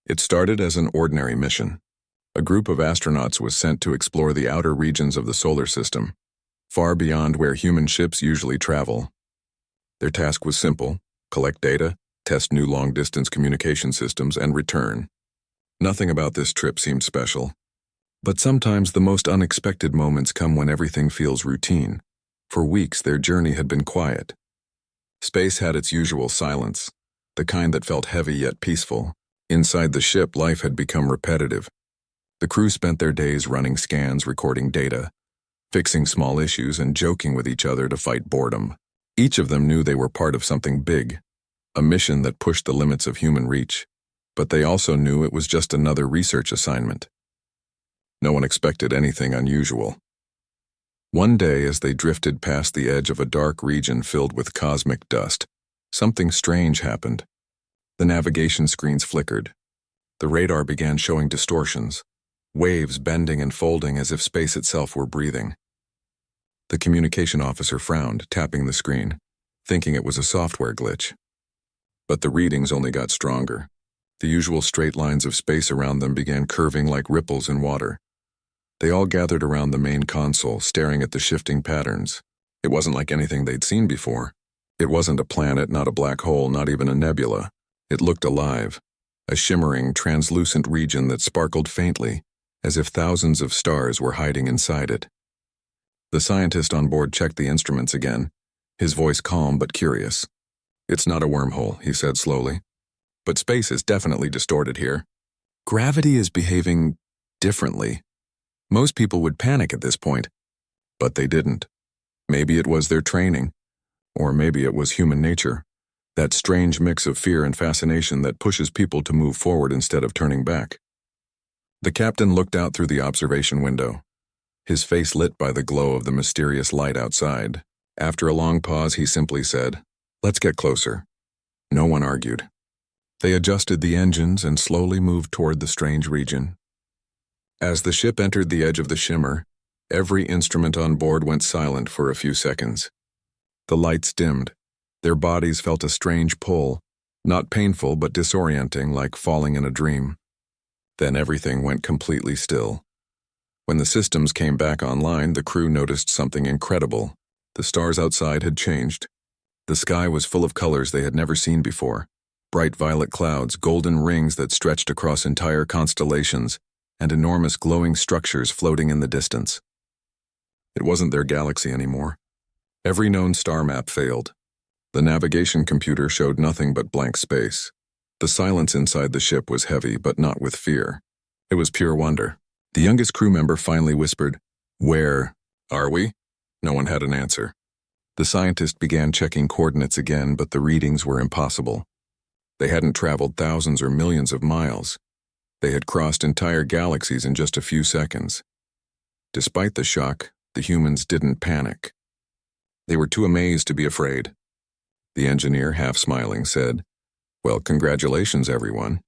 It started as an ordinary mission. A group of astronauts was sent to explore the outer regions of the solar system, far beyond where human ships usually travel. Their task was simple: collect data, test new long-distance communication systems, and return. Nothing about this trip seemed special. But sometimes the most unexpected moments come when everything feels routine. For weeks, their journey had been quiet. Space had its usual silence, the kind that felt heavy yet peaceful. Inside the ship, life had become repetitive. The crew spent their days running scans, recording data, fixing small issues, and joking with each other to fight boredom. Each of them knew they were part of something big, a mission that pushed the limits of human reach. But they also knew it was just another research assignment. No one expected anything unusual. One day, as they drifted past the edge of a dark region filled with cosmic dust, something strange happened. The navigation screens flickered. The radar began showing distortions, waves bending and folding as if space itself were breathing. The communication officer frowned, tapping the screen, thinking it was a software glitch. But the readings only got stronger. The usual straight lines of space around them began curving like ripples in water. They all gathered around the main console, staring at the shifting patterns. It wasn't like anything they'd seen before. It wasn't a planet, not a black hole, not even a nebula. It looked alive, a shimmering, translucent region that sparkled faintly, as if thousands of stars were hiding inside it. The scientist on board checked the instruments again, his voice calm but curious. "It's not a wormhole," he said slowly. "But space is definitely distorted here. Gravity is behaving differently." Most people would panic at this point, but they didn't. Maybe it was their training, or maybe it was human nature, that strange mix of fear and fascination that pushes people to move forward instead of turning back. The captain looked out through the observation window, his face lit by the glow of the mysterious light outside. After a long pause, he simply said, "Let's get closer." No one argued. They adjusted the engines and slowly moved toward the strange region. As the ship entered the edge of the shimmer, every instrument on board went silent for a few seconds. The lights dimmed. Their bodies felt a strange pull, not painful but disorienting, like falling in a dream. Then everything went completely still. When the systems came back online, the crew noticed something incredible. The stars outside had changed. The sky was full of colors they had never seen before. Bright violet clouds, golden rings that stretched across entire constellations, and enormous glowing structures floating in the distance. It wasn't their galaxy anymore. Every known star map failed. The navigation computer showed nothing but blank space. The silence inside the ship was heavy, but not with fear. It was pure wonder. The youngest crew member finally whispered, "Where are we?" No one had an answer. The scientist began checking coordinates again, but the readings were impossible. They hadn't traveled thousands or millions of miles. They had crossed entire galaxies in just a few seconds. Despite the shock, the humans didn't panic. They were too amazed to be afraid. The engineer, half smiling, said, "Well, congratulations, everyone.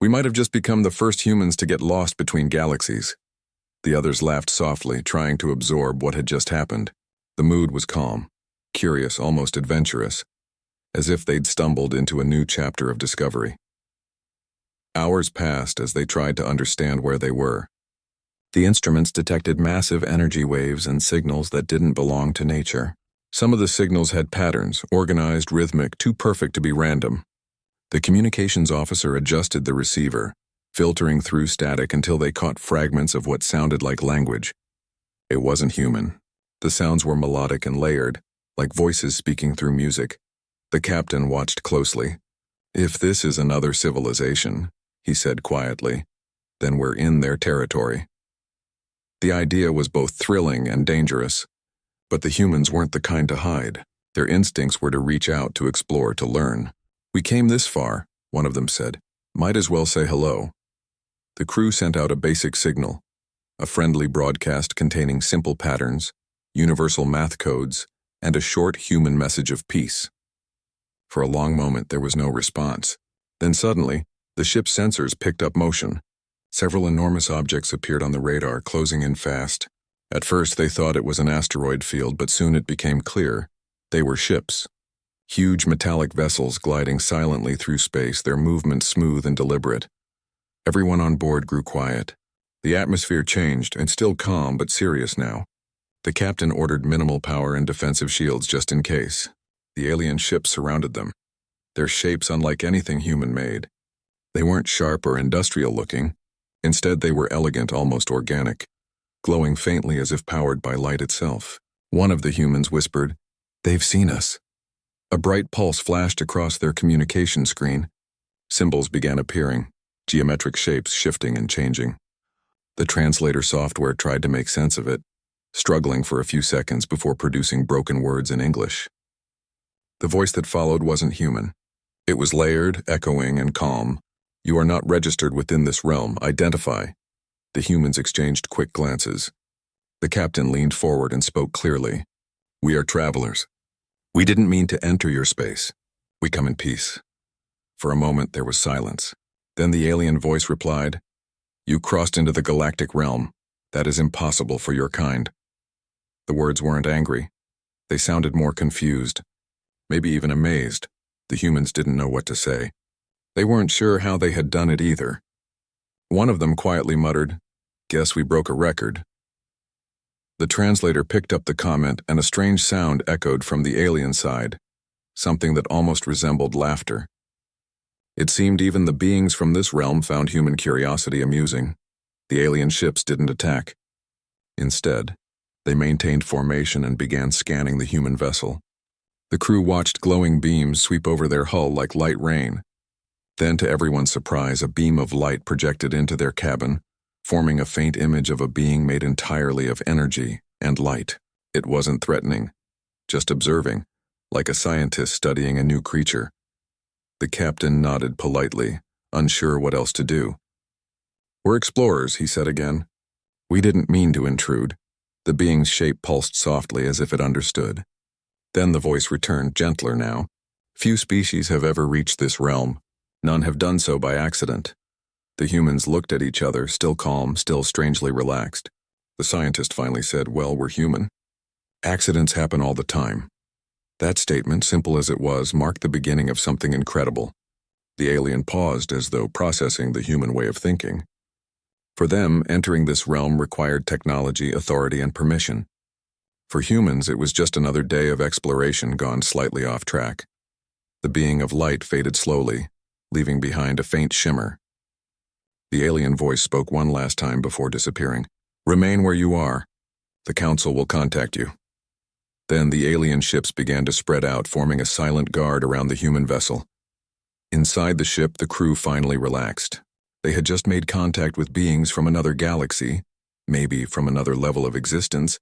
We might have just become the first humans to get lost between galaxies." The others laughed softly, trying to absorb what had just happened. The mood was calm, curious, almost adventurous, as if they'd stumbled into a new chapter of discovery. Hours passed as they tried to understand where they were. The instruments detected massive energy waves and signals that didn't belong to nature. Some of the signals had patterns, organized, rhythmic, too perfect to be random. The communications officer adjusted the receiver, filtering through static until they caught fragments of what sounded like language. It wasn't human. The sounds were melodic and layered, like voices speaking through music. The captain watched closely. "If this is another civilization," he said quietly, "then we're in their territory." The idea was both thrilling and dangerous, but the humans weren't the kind to hide. Their instincts were to reach out, to explore, to learn. "We came this far," one of them said. "Might as well say hello." The crew sent out a basic signal, a friendly broadcast containing simple patterns, universal math codes, and a short human message of peace. For a long moment, there was no response. Then suddenly, the ship's sensors picked up motion. Several enormous objects appeared on the radar, closing in fast. At first, they thought it was an asteroid field, but soon it became clear. They were ships. Huge metallic vessels gliding silently through space, their movements smooth and deliberate. Everyone on board grew quiet. The atmosphere changed, and still calm but serious now. The captain ordered minimal power and defensive shields just in case. The alien ships surrounded them, their shapes unlike anything human-made. They weren't sharp or industrial-looking. Instead, they were elegant, almost organic, glowing faintly as if powered by light itself. One of the humans whispered, "They've seen us." A bright pulse flashed across their communication screen. Symbols began appearing, geometric shapes shifting and changing. The translator software tried to make sense of it, struggling for a few seconds before producing broken words in English. The voice that followed wasn't human. It was layered, echoing, and calm. "You are not registered within this realm. Identify." The humans exchanged quick glances. The captain leaned forward and spoke clearly. "We are travelers. We didn't mean to enter your space. We come in peace." For a moment there was silence. Then the alien voice replied, "You crossed into the galactic realm. That is impossible for your kind." The words weren't angry. They sounded more confused, maybe even amazed. The humans didn't know what to say. They weren't sure how they had done it either. One of them quietly muttered, "Guess we broke a record." The translator picked up the comment, and a strange sound echoed from the alien side, something that almost resembled laughter. It seemed even the beings from this realm found human curiosity amusing. The alien ships didn't attack. Instead, they maintained formation and began scanning the human vessel. The crew watched glowing beams sweep over their hull like light rain. Then, to everyone's surprise, a beam of light projected into their cabin, forming a faint image of a being made entirely of energy and light. It wasn't threatening, just observing, like a scientist studying a new creature. The captain nodded politely, unsure what else to do. "We're explorers," he said again. "We didn't mean to intrude." The being's shape pulsed softly as if it understood. Then the voice returned, gentler now. "Few species have ever reached this realm. None have done so by accident." The humans looked at each other, still calm, still strangely relaxed. The scientist finally said, "Well, we're human. Accidents happen all the time." That statement, simple as it was, marked the beginning of something incredible. The alien paused as though processing the human way of thinking. For them, entering this realm required technology, authority, and permission. For humans, it was just another day of exploration gone slightly off track. The being of light faded slowly, leaving behind a faint shimmer. The alien voice spoke one last time before disappearing. "Remain where you are. The council will contact you." Then the alien ships began to spread out, forming a silent guard around the human vessel. Inside the ship, the crew finally relaxed. They had just made contact with beings from another galaxy, maybe from another level of existence,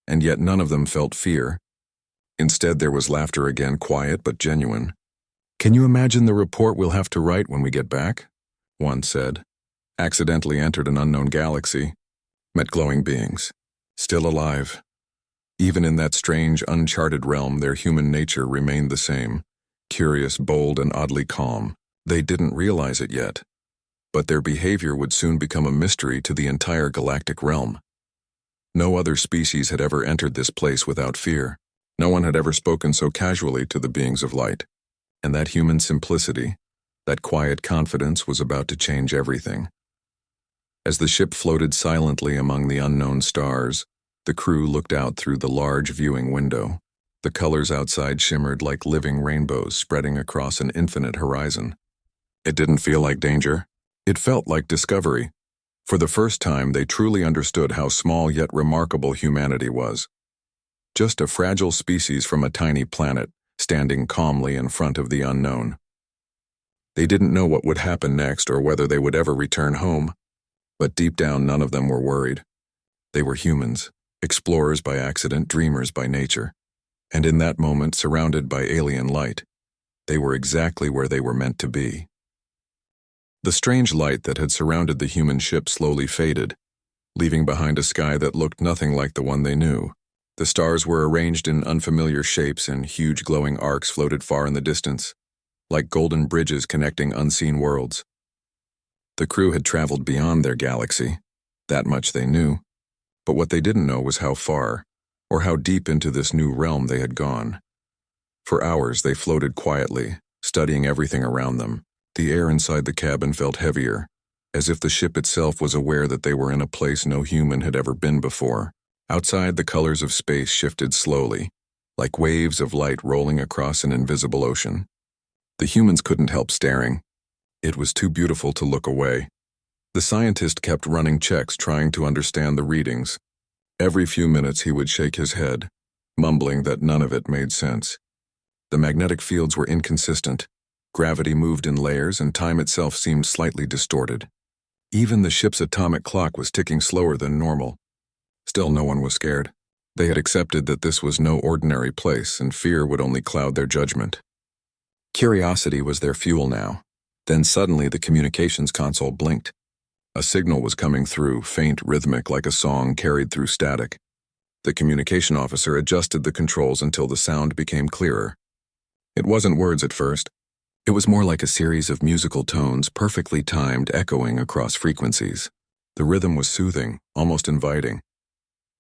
and yet none of them felt fear. Instead, there was laughter again, quiet but genuine. "Can you imagine the report we'll have to write when we get back?" one said. "Accidentally entered an unknown galaxy, met glowing beings, still alive." Even in that strange, uncharted realm, their human nature remained the same, curious, bold, and oddly calm. They didn't realize it yet, but their behavior would soon become a mystery to the entire galactic realm. No other species had ever entered this place without fear. No one had ever spoken so casually to the beings of light. And that human simplicity, that quiet confidence was about to change everything. As the ship floated silently among the unknown stars, the crew looked out through the large viewing window. The colors outside shimmered like living rainbows spreading across an infinite horizon. It didn't feel like danger. It felt like discovery. For the first time, they truly understood how small yet remarkable humanity was. Just a fragile species from a tiny planet, standing calmly in front of the unknown. They didn't know what would happen next or whether they would ever return home, but deep down none of them were worried. They were humans, explorers by accident, dreamers by nature. And in that moment, surrounded by alien light, they were exactly where they were meant to be. The strange light that had surrounded the human ship slowly faded, leaving behind a sky that looked nothing like the one they knew. The stars were arranged in unfamiliar shapes, and huge glowing arcs floated far in the distance, like golden bridges connecting unseen worlds. The crew had traveled beyond their galaxy. That much they knew. But what they didn't know was how far, or how deep into this new realm they had gone. For hours they floated quietly, studying everything around them. The air inside the cabin felt heavier, as if the ship itself was aware that they were in a place no human had ever been before. Outside, the colors of space shifted slowly, like waves of light rolling across an invisible ocean. The humans couldn't help staring. It was too beautiful to look away. The scientist kept running checks, trying to understand the readings. Every few minutes he would shake his head, mumbling that none of it made sense. The magnetic fields were inconsistent. Gravity moved in layers, and time itself seemed slightly distorted. Even the ship's atomic clock was ticking slower than normal. Still, no one was scared. They had accepted that this was no ordinary place, and fear would only cloud their judgment. Curiosity was their fuel now. Then suddenly the communications console blinked. A signal was coming through, faint, rhythmic, like a song carried through static. The communication officer adjusted the controls until the sound became clearer. It wasn't words at first. It was more like a series of musical tones, perfectly timed, echoing across frequencies. The rhythm was soothing, almost inviting.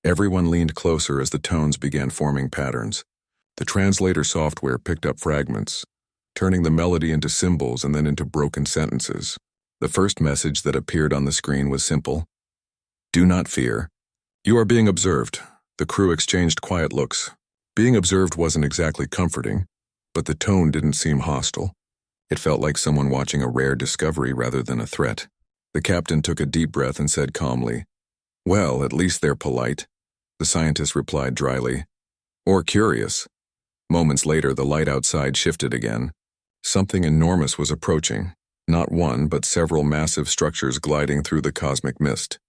Everyone leaned closer as the tones began forming patterns. The translator software picked up fragments, turning the melody into symbols and then into broken sentences. The first message that appeared on the screen was simple. "Do not fear. You are being observed." The crew exchanged quiet looks. Being observed wasn't exactly comforting, but the tone didn't seem hostile. It felt like someone watching a rare discovery rather than a threat. The captain took a deep breath and said calmly, "Well, at least they're polite." The scientist replied dryly, "Or curious." Moments later, the light outside shifted again. Something enormous was approaching, not one, but several massive structures gliding through the cosmic mist.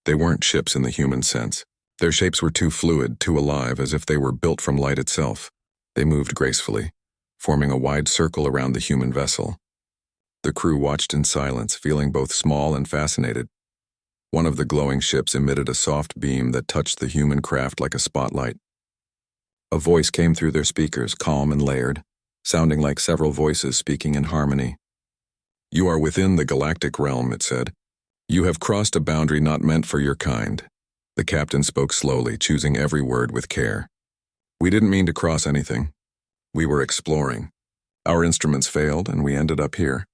They weren't ships in the human sense. Their shapes were too fluid, too alive, as if they were built from light itself. They moved gracefully, forming a wide circle around the human vessel. The crew watched in silence, feeling both small and fascinated. One of the glowing ships emitted a soft beam that touched the human craft like a spotlight. A voice came through their speakers, calm and layered, sounding like several voices speaking in harmony. "You are within the galactic realm," it said. "You have crossed a boundary not meant for your kind." The captain spoke slowly, choosing every word with care. "We didn't mean to cross anything. We were exploring. Our instruments failed, and we ended up here.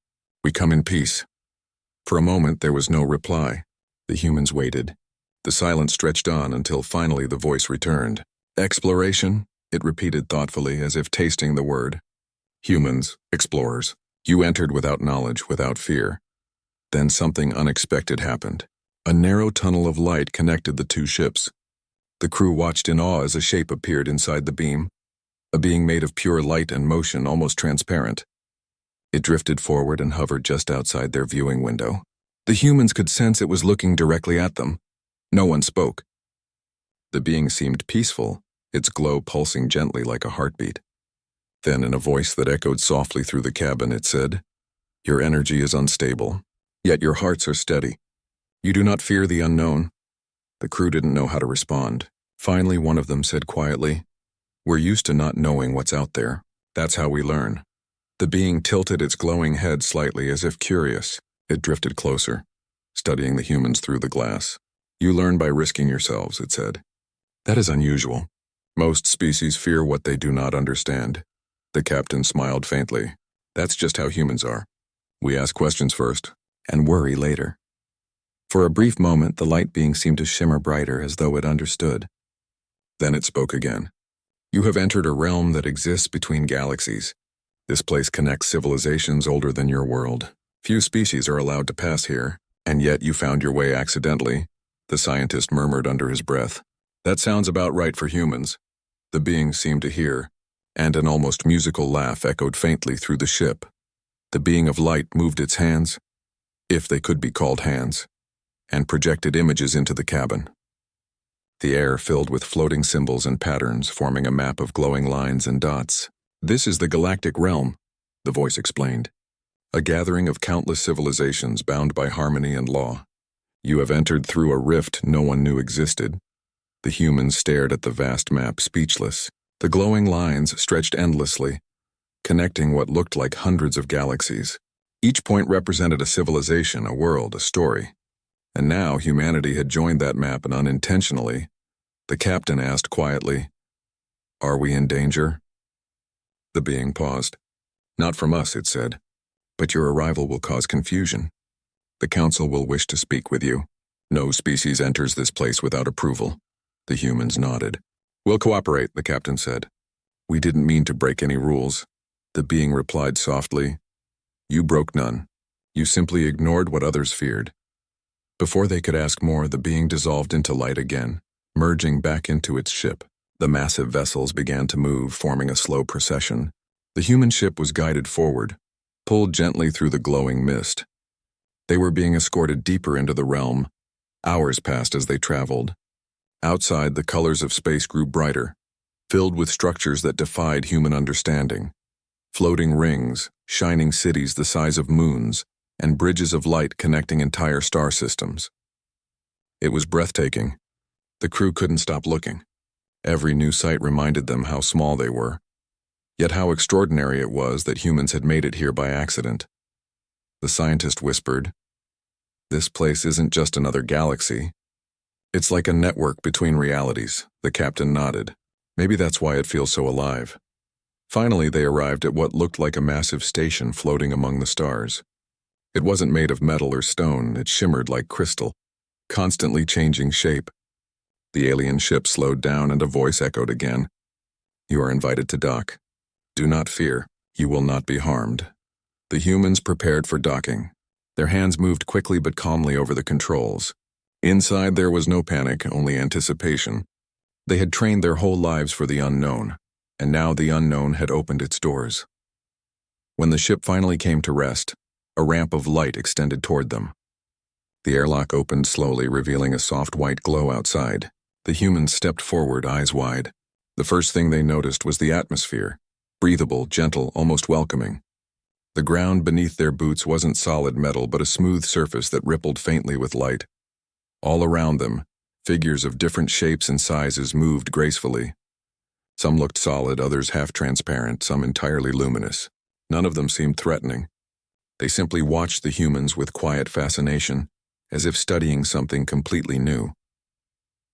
We come in peace." For a moment, there was no reply. The humans waited. The silence stretched on until finally the voice returned. "Exploration," it repeated thoughtfully, as if tasting the word. "Humans, explorers. You entered without knowledge, without fear." Then something unexpected happened. A narrow tunnel of light connected the two ships. The crew watched in awe as a shape appeared inside the beam, a being made of pure light and motion, almost transparent. It drifted forward and hovered just outside their viewing window. The humans could sense it was looking directly at them. No one spoke. The being seemed peaceful, its glow pulsing gently like a heartbeat. Then, in a voice that echoed softly through the cabin, it said, "Your energy is unstable, yet your hearts are steady. You do not fear the unknown." The crew didn't know how to respond. Finally, one of them said quietly, "We're used to not knowing what's out there. That's how we learn." The being tilted its glowing head slightly as if curious. It drifted closer, studying the humans through the glass. "You learn by risking yourselves," it said. "That is unusual. Most species fear what they do not understand." The captain smiled faintly. "That's just how humans are. We ask questions first, and worry later." For a brief moment, the light being seemed to shimmer brighter as though it understood. Then it spoke again. "You have entered a realm that exists between galaxies. This place connects civilizations older than your world. Few species are allowed to pass here, and yet you found your way accidentally," the scientist murmured under his breath. "That sounds about right for humans." The being seemed to hear, and an almost musical laugh echoed faintly through the ship. The being of light moved its hands, if they could be called hands, and projected images into the cabin. The air filled with floating symbols and patterns, forming a map of glowing lines and dots. "This is the galactic realm," the voice explained. "A gathering of countless civilizations bound by harmony and law. You have entered through a rift no one knew existed." The humans stared at the vast map, speechless. The glowing lines stretched endlessly, connecting what looked like hundreds of galaxies. Each point represented a civilization, a world, a story. And now humanity had joined that map, and unintentionally, the captain asked quietly, "Are we in danger?" The being paused. "Not from us," it said, "but your arrival will cause confusion." The council will wish to speak with you. No species enters this place without approval. The humans nodded. We'll cooperate, the captain said. We didn't mean to break any rules. The being replied softly. You broke none. You simply ignored what others feared. Before they could ask more, the being dissolved into light again, merging back into its ship. The massive vessels began to move, forming a slow procession. The human ship was guided forward, pulled gently through the glowing mist. They were being escorted deeper into the realm. Hours passed as they traveled. Outside, the colors of space grew brighter, filled with structures that defied human understanding. Floating rings, shining cities the size of moons, and bridges of light connecting entire star systems. It was breathtaking. The crew couldn't stop looking. Every new sight reminded them how small they were, yet how extraordinary it was that humans had made it here by accident. The scientist whispered, "This place isn't just another galaxy. It's like a network between realities." The captain nodded. Maybe that's why it feels so alive. Finally, they arrived at what looked like a massive station floating among the stars. It wasn't made of metal or stone, it shimmered like crystal, constantly changing shape. The alien ship slowed down and a voice echoed again. You are invited to dock. Do not fear, you will not be harmed. The humans prepared for docking. Their hands moved quickly but calmly over the controls. Inside there was no panic, only anticipation. They had trained their whole lives for the unknown, and now the unknown had opened its doors. When the ship finally came to rest, a ramp of light extended toward them. The airlock opened slowly, revealing a soft white glow outside. The humans stepped forward, eyes wide. The first thing they noticed was the atmosphere, breathable, gentle, almost welcoming. The ground beneath their boots wasn't solid metal but a smooth surface that rippled faintly with light. All around them, figures of different shapes and sizes moved gracefully. Some looked solid, others half-transparent, some entirely luminous. None of them seemed threatening. They simply watched the humans with quiet fascination, as if studying something completely new.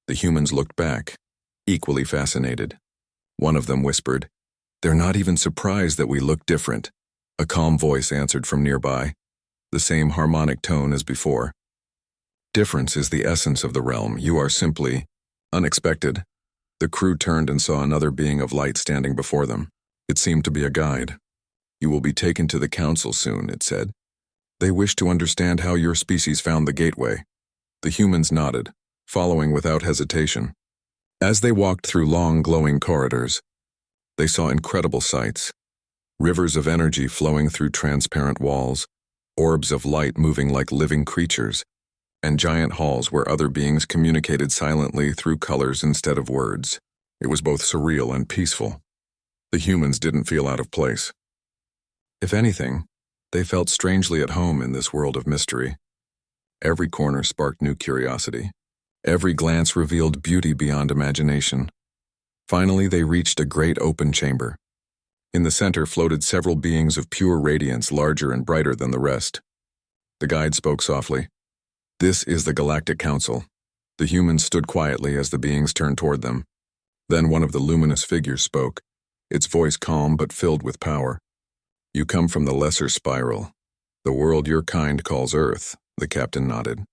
The humans looked back, equally fascinated. One of them whispered, "They're not even surprised that we look different." A calm voice answered from nearby, the same harmonic tone as before. "Difference is the essence of the realm. You are simply unexpected." The crew turned and saw another being of light standing before them. It seemed to be a guide. "You will be taken to the council soon," it said. "They wish to understand how your species found the gateway." The humans nodded, following without hesitation. As they walked through long, glowing corridors, they saw incredible sights. Rivers of energy flowing through transparent walls, orbs of light moving like living creatures, and giant halls where other beings communicated silently through colors instead of words. It was both surreal and peaceful. The humans didn't feel out of place. If anything, they felt strangely at home in this world of mystery. Every corner sparked new curiosity. Every glance revealed beauty beyond imagination. Finally, they reached a great open chamber. In the center floated several beings of pure radiance, larger and brighter than the rest. The guide spoke softly. "This is the Galactic Council." The humans stood quietly as the beings turned toward them. Then one of the luminous figures spoke, its voice calm but filled with power. "You come from the lesser spiral, the world your kind calls Earth," the captain nodded.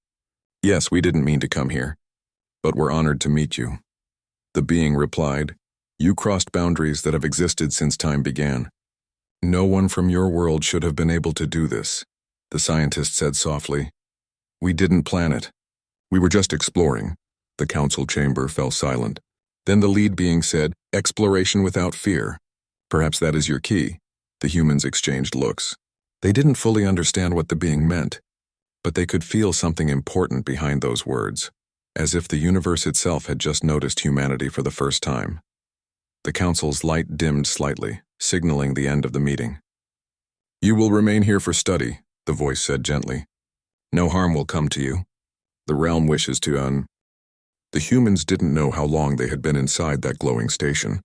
"Yes, we didn't mean to come here, but we're honored to meet you." The being replied, "You crossed boundaries that have existed since time began. No one from your world should have been able to do this," the scientist said softly. "We didn't plan it. We were just exploring." The council chamber fell silent. Then the lead being said, "Exploration without fear. Perhaps that is your key." The humans exchanged looks. They didn't fully understand what the being meant, but they could feel something important behind those words, as if the universe itself had just noticed humanity for the first time. The council's light dimmed slightly, signaling the end of the meeting. "You will remain here for study," the voice said gently. "No harm will come to you. The realm wishes to The humans didn't know how long they had been inside that glowing station.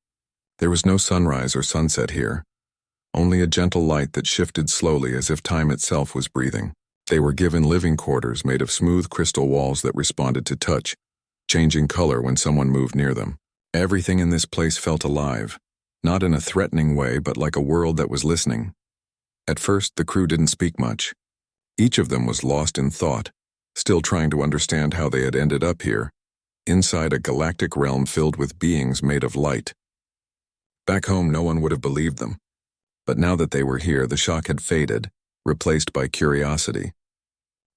There was no sunrise or sunset here, only a gentle light that shifted slowly as if time itself was breathing. They were given living quarters made of smooth crystal walls that responded to touch, changing color when someone moved near them. Everything in this place felt alive, not in a threatening way but like a world that was listening. At first, the crew didn't speak much. Each of them was lost in thought, still trying to understand how they had ended up here, inside a galactic realm filled with beings made of light. Back home, no one would have believed them. But now that they were here, the shock had faded, replaced by curiosity.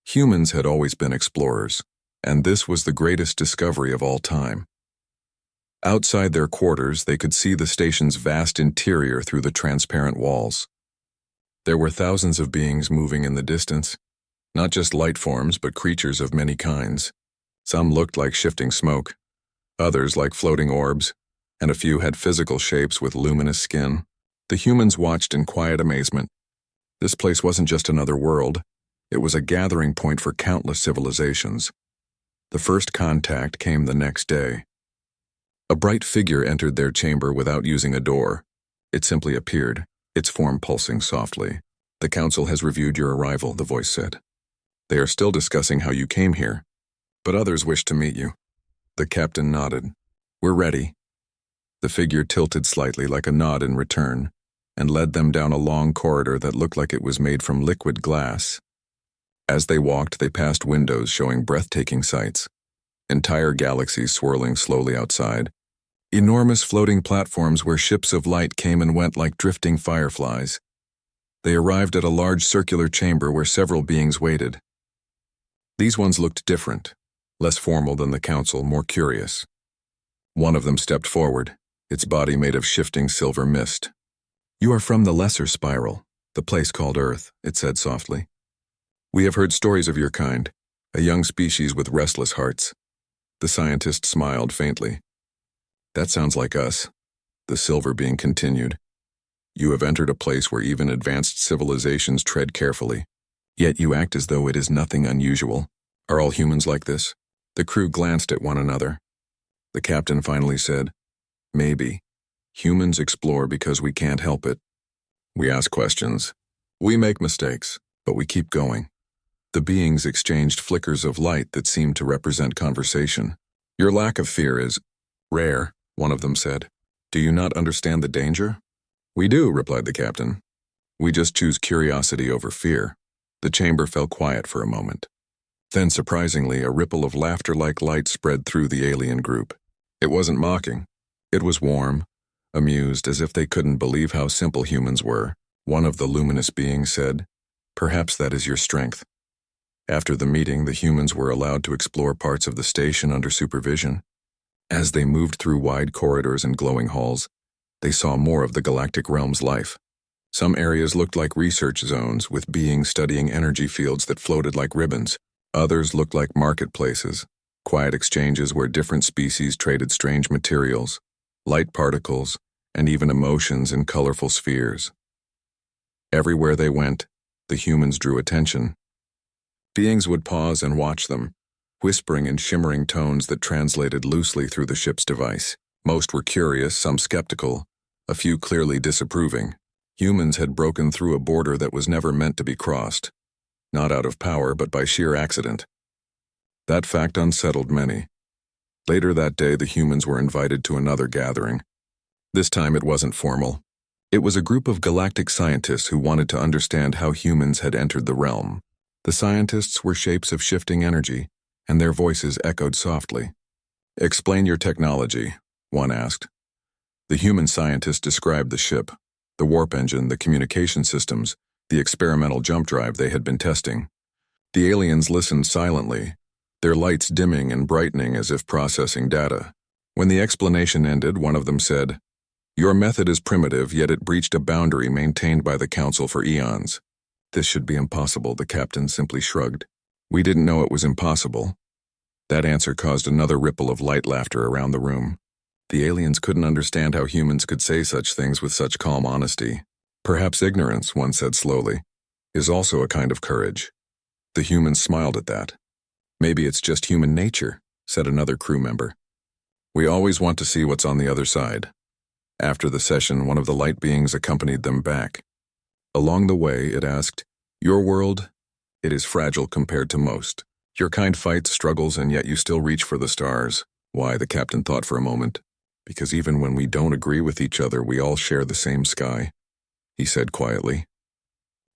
Humans had always been explorers, and this was the greatest discovery of all time. Outside their quarters, they could see the station's vast interior through the transparent walls. There were thousands of beings moving in the distance, not just light forms, but creatures of many kinds. Some looked like shifting smoke, others like floating orbs, and a few had physical shapes with luminous skin. The humans watched in quiet amazement. This place wasn't just another world. It was a gathering point for countless civilizations. The first contact came the next day. A bright figure entered their chamber without using a door. It simply appeared, its form pulsing softly. "The council has reviewed your arrival," the voice said. "They are still discussing how you came here, but others wish to meet you." The captain nodded. "We're ready." The figure tilted slightly like a nod in return, and led them down a long corridor that looked like it was made from liquid glass. As they walked, they passed windows showing breathtaking sights. Entire galaxies swirling slowly outside. Enormous floating platforms where ships of light came and went like drifting fireflies. They arrived at a large circular chamber where several beings waited. These ones looked different, less formal than the council, more curious. One of them stepped forward, its body made of shifting silver mist. "You are from the lesser spiral, the place called Earth," it said softly. "We have heard stories of your kind, a young species with restless hearts." The scientist smiled faintly. "That sounds like us," the silver being continued. "You have entered a place where even advanced civilizations tread carefully. Yet you act as though it is nothing unusual. Are all humans like this?" The crew glanced at one another. The captain finally said, "Maybe. Humans explore because we can't help it. We ask questions. We make mistakes, but we keep going." The beings exchanged flickers of light that seemed to represent conversation. "Your lack of fear is rare," one of them said. "Do you not understand the danger?" "We do," replied the captain. "We just choose curiosity over fear." The chamber fell quiet for a moment. Then, surprisingly, a ripple of laughter-like light spread through the alien group. It wasn't mocking. It was warm, amused, as if they couldn't believe how simple humans were. One of the luminous beings said, "Perhaps that is your strength." After the meeting, the humans were allowed to explore parts of the station under supervision. As they moved through wide corridors and glowing halls, they saw more of the galactic realm's life. Some areas looked like research zones, with beings studying energy fields that floated like ribbons. Others looked like marketplaces, quiet exchanges where different species traded strange materials, light particles, and even emotions in colorful spheres. Everywhere they went, the humans drew attention. Beings would pause and watch them, whispering in shimmering tones that translated loosely through the ship's device. Most were curious, some skeptical, a few clearly disapproving. Humans had broken through a border that was never meant to be crossed, not out of power but by sheer accident. That fact unsettled many. Later that day, the humans were invited to another gathering. This time it wasn't formal. It was a group of galactic scientists who wanted to understand how humans had entered the realm. The scientists were shapes of shifting energy, and their voices echoed softly. "Explain your technology," one asked. The human scientist described the ship, the warp engine, the communication systems, the experimental jump drive they had been testing. The aliens listened silently, their lights dimming and brightening as if processing data. When the explanation ended, one of them said, "Your method is primitive, yet it breached a boundary maintained by the Council for eons." "This should be impossible," the captain simply shrugged. "We didn't know it was impossible." That answer caused another ripple of light laughter around the room. The aliens couldn't understand how humans could say such things with such calm honesty. "Perhaps ignorance," one said slowly, "is also a kind of courage." The humans smiled at that. "Maybe it's just human nature," said another crew member. "We always want to see what's on the other side." After the session, one of the light beings accompanied them back. Along the way, it asked, "Your world, it is fragile compared to most. Your kind fights, struggles, and yet you still reach for the stars." "Why?" the captain thought for a moment. "Because even when we don't agree with each other, we all share the same sky," he said quietly.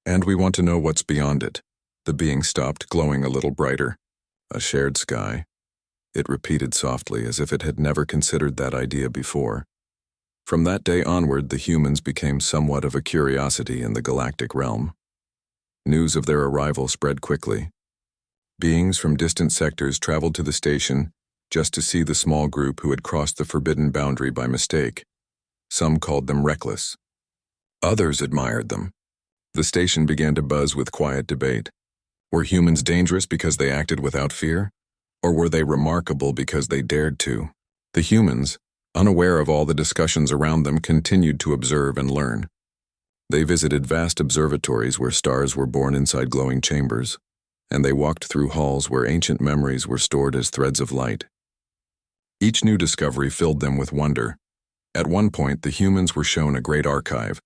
"And we want to know what's beyond it." The being stopped, glowing a little brighter. A shared sky. It repeated softly, as if it had never considered that idea before. From that day onward, the humans became somewhat of a curiosity in the galactic realm. News of their arrival spread quickly. Beings from distant sectors traveled to the station just to see the small group who had crossed the forbidden boundary by mistake. Some called them reckless. Others admired them. The station began to buzz with quiet debate. Were humans dangerous because they acted without fear? Or were they remarkable because they dared to? The humans, unaware of all the discussions around them, continued to observe and learn. They visited vast observatories where stars were born inside glowing chambers, and they walked through halls where ancient memories were stored as threads of light. Each new discovery filled them with wonder. At one point, the humans were shown a great archive,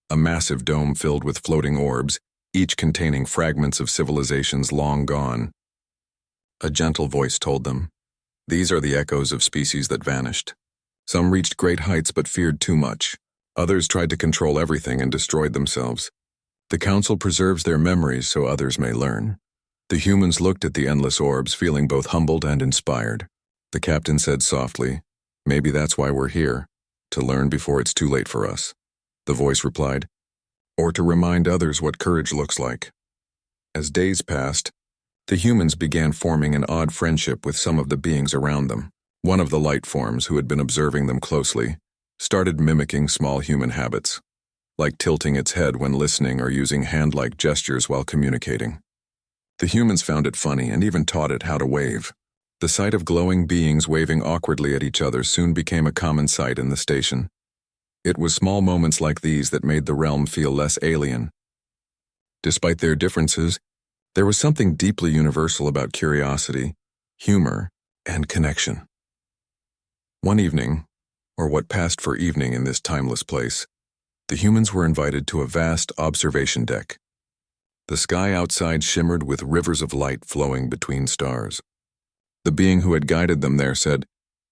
a massive dome filled with floating orbs, each containing fragments of civilizations long gone. A gentle voice told them, "These are the echoes of species that vanished. Some reached great heights but feared too much. Others tried to control everything and destroyed themselves. The Council preserves their memories so others may learn." The humans looked at the endless orbs, feeling both humbled and inspired. The captain said softly, "Maybe that's why we're here, to learn before it's too late for us." The voice replied, "Or to remind others what courage looks like." As days passed, the humans began forming an odd friendship with some of the beings around them. One of the light forms, who had been observing them closely, started mimicking small human habits, like tilting its head when listening or using hand-like gestures while communicating. The humans found it funny and even taught it how to wave. The sight of glowing beings waving awkwardly at each other soon became a common sight in the station. It was small moments like these that made the realm feel less alien. Despite their differences, there was something deeply universal about curiosity, humor, and connection. One evening, or what passed for evening in this timeless place, the humans were invited to a vast observation deck. The sky outside shimmered with rivers of light flowing between stars. The being who had guided them there said,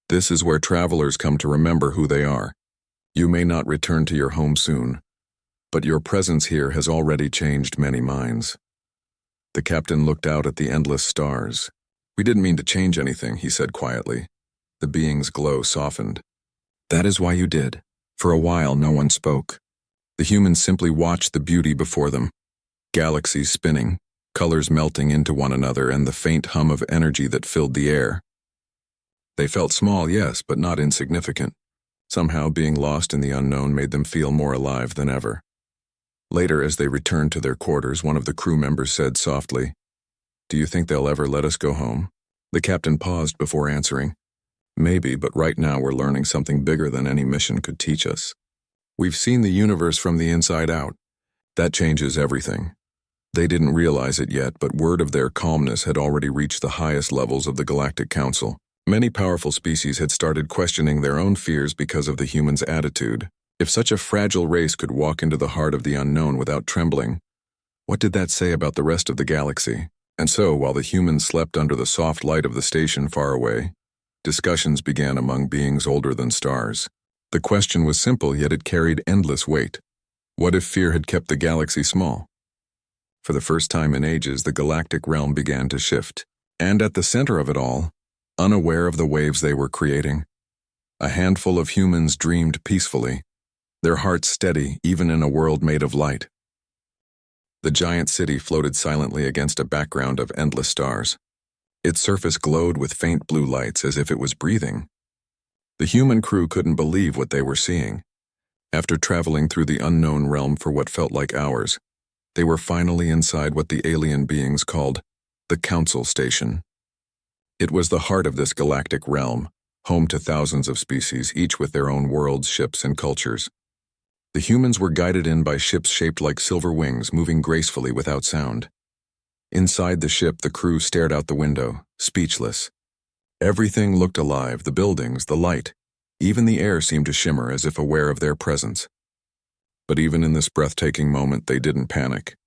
"This is where travelers come to remember who they are. You may not return to your home soon, but your presence here has already changed many minds." The captain looked out at the endless stars. "We didn't mean to change anything," he said quietly. The being's glow softened. "That is why you did." For a while, no one spoke. The humans simply watched the beauty before them. Galaxies spinning, colors melting into one another, and the faint hum of energy that filled the air. They felt small, yes, but not insignificant. Somehow, being lost in the unknown made them feel more alive than ever. Later, as they returned to their quarters, one of the crew members said softly, "Do you think they'll ever let us go home?" The captain paused before answering. "Maybe, but right now we're learning something bigger than any mission could teach us. We've seen the universe from the inside out. That changes everything." They didn't realize it yet, but word of their calmness had already reached the highest levels of the Galactic Council. Many powerful species had started questioning their own fears because of the humans' attitude. If such a fragile race could walk into the heart of the unknown without trembling, what did that say about the rest of the galaxy? And so, while the humans slept under the soft light of the station far away, discussions began among beings older than stars. The question was simple, yet it carried endless weight. What if fear had kept the galaxy small? For the first time in ages, the galactic realm began to shift. And at the center of it all, unaware of the waves they were creating, a handful of humans dreamed peacefully, their hearts steady even in a world made of light. The giant city floated silently against a background of endless stars. Its surface glowed with faint blue lights as if it was breathing. The human crew couldn't believe what they were seeing. After traveling through the unknown realm for what felt like hours, they were finally inside what the alien beings called the Council Station. It was the heart of this galactic realm, home to thousands of species, each with their own worlds, ships, and cultures. The humans were guided in by ships shaped like silver wings, moving gracefully without sound. Inside the ship, the crew stared out the window, speechless. Everything looked alive, the buildings, the light. Even the air seemed to shimmer as if aware of their presence. But even in this breathtaking moment, they didn't panic.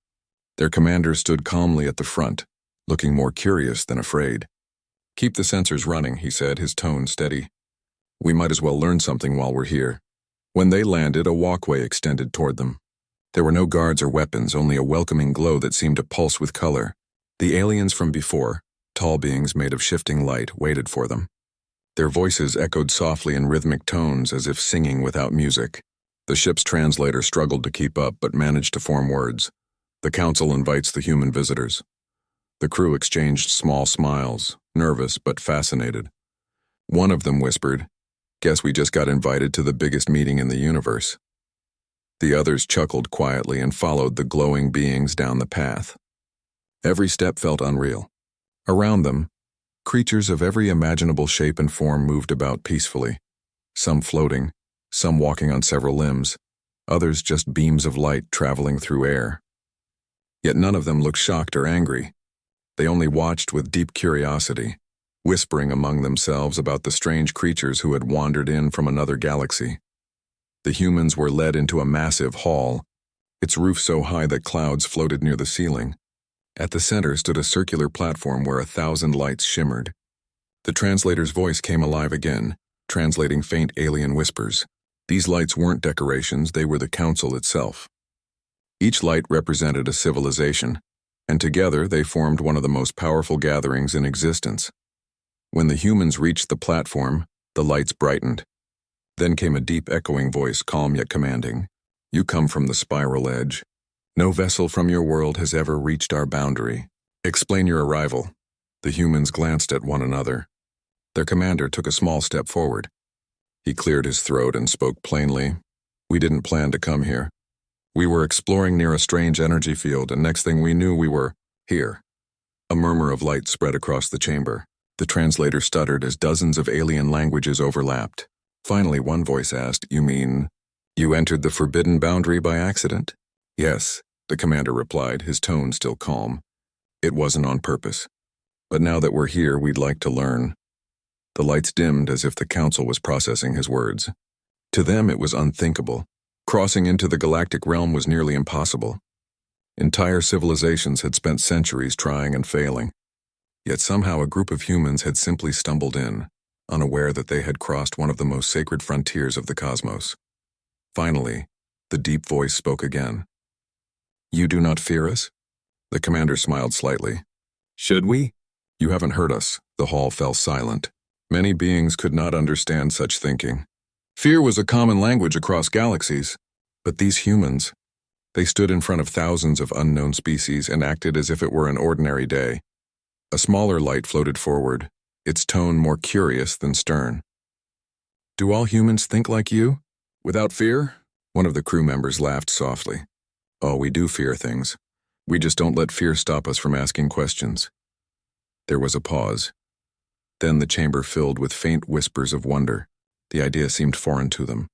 Their commander stood calmly at the front, looking more curious than afraid. "Keep the sensors running," he said, his tone steady. "We might as well learn something while we're here." When they landed, a walkway extended toward them. There were no guards or weapons, only a welcoming glow that seemed to pulse with color. The aliens from before, tall beings made of shifting light, waited for them. Their voices echoed softly in rhythmic tones as if singing without music. The ship's translator struggled to keep up but managed to form words. The council invites the human visitors. The crew exchanged small smiles, nervous but fascinated. One of them whispered, "Guess we just got invited to the biggest meeting in the universe." The others chuckled quietly and followed the glowing beings down the path. Every step felt unreal. Around them, creatures of every imaginable shape and form moved about peacefully, some floating, some walking on several limbs, others just beams of light traveling through air. Yet none of them looked shocked or angry. They only watched with deep curiosity, whispering among themselves about the strange creatures who had wandered in from another galaxy. The humans were led into a massive hall, its roof so high that clouds floated near the ceiling. At the center stood a circular platform where 1,000 lights shimmered. The translator's voice came alive again, translating faint alien whispers. These lights weren't decorations, they were the council itself. Each light represented a civilization, and together they formed one of the most powerful gatherings in existence. When the humans reached the platform, the lights brightened. Then came a deep echoing voice, calm yet commanding. "You come from the spiral edge. No vessel from your world has ever reached our boundary. Explain your arrival." The humans glanced at one another. Their commander took a small step forward. He cleared his throat and spoke plainly. "We didn't plan to come here. We were exploring near a strange energy field, and next thing we knew we were here." A murmur of light spread across the chamber. The translator stuttered as dozens of alien languages overlapped. Finally, one voice asked, "You mean, you entered the forbidden boundary by accident?" "Yes," the commander replied, his tone still calm. "It wasn't on purpose. But now that we're here, we'd like to learn." The lights dimmed as if the council was processing his words. To them, it was unthinkable. Crossing into the galactic realm was nearly impossible. Entire civilizations had spent centuries trying and failing. Yet somehow a group of humans had simply stumbled in, unaware that they had crossed one of the most sacred frontiers of the cosmos. Finally, the deep voice spoke again. "You do not fear us?" The commander smiled slightly. "Should we?" "You haven't heard us." The hall fell silent. Many beings could not understand such thinking. Fear was a common language across galaxies. But these humans, they stood in front of thousands of unknown species and acted as if it were an ordinary day. A smaller light floated forward, its tone more curious than stern. "Do all humans think like you? Without fear?" One of the crew members laughed softly. "Oh, we do fear things. We just don't let fear stop us from asking questions." There was a pause. Then the chamber filled with faint whispers of wonder. The idea seemed foreign to them.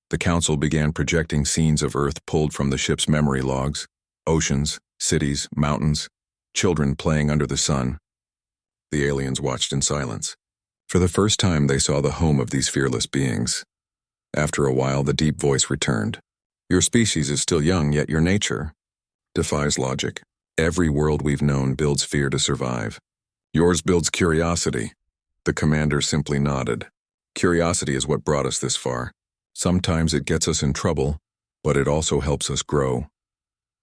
The council began projecting scenes of Earth pulled from the ship's memory logs. Oceans, cities, mountains, children playing under the sun. The aliens watched in silence. For the first time, they saw the home of these fearless beings. After a while, the deep voice returned. "Your species is still young, yet your nature defies logic. Every world we've known builds fear to survive. Yours builds curiosity." The commander simply nodded. "Curiosity is what brought us this far. Sometimes it gets us in trouble, but it also helps us grow."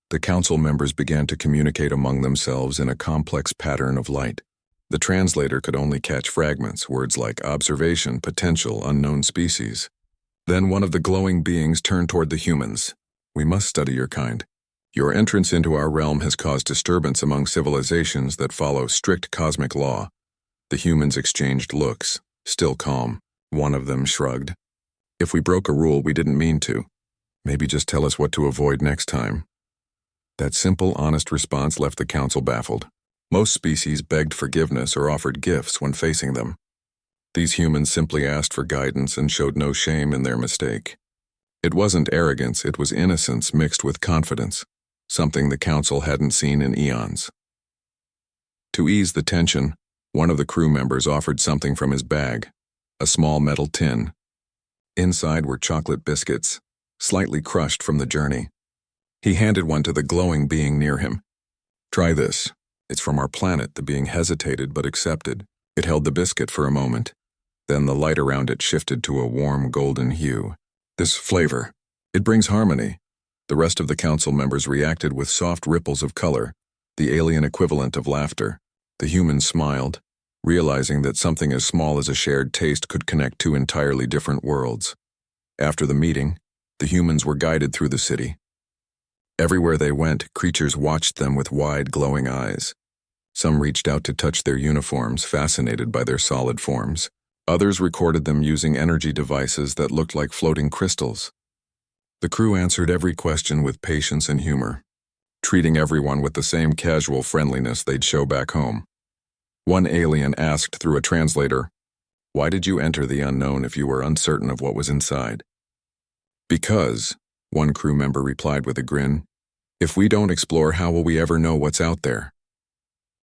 The council members began to communicate among themselves in a complex pattern of light. The translator could only catch fragments, words like observation, potential, unknown species. Then one of the glowing beings turned toward the humans. "We must study your kind. Your entrance into our realm has caused disturbance among civilizations that follow strict cosmic law." The humans exchanged looks, still calm. One of them shrugged. "If we broke a rule, we didn't mean to. Maybe just tell us what to avoid next time." That simple, honest response left the council baffled. Most species begged forgiveness or offered gifts when facing them. These humans simply asked for guidance and showed no shame in their mistake. It wasn't arrogance, it was innocence mixed with confidence, something the council hadn't seen in eons. To ease the tension, one of the crew members offered something from his bag, a small metal tin. Inside were chocolate biscuits, slightly crushed from the journey. He handed one to the glowing being near him. "Try this. It's from our planet." The being hesitated but accepted. It held the biscuit for a moment. Then the light around it shifted to a warm golden hue. "This flavor, it brings harmony." The rest of the council members reacted with soft ripples of color. the alien equivalent of laughter. The humans smiled, realizing that something as small as a shared taste could connect two entirely different worlds. After the meeting, the humans were guided through the city. Everywhere they went, creatures watched them with wide, glowing eyes. Some reached out to touch their uniforms, fascinated by their solid forms. Others recorded them using energy devices that looked like floating crystals. The crew answered every question with patience and humor, treating everyone with the same casual friendliness they'd show back home. One alien asked through a translator, "Why did you enter the unknown if you were uncertain of what was inside?" "Because," one crew member replied with a grin, "if we don't explore, how will we ever know what's out there?"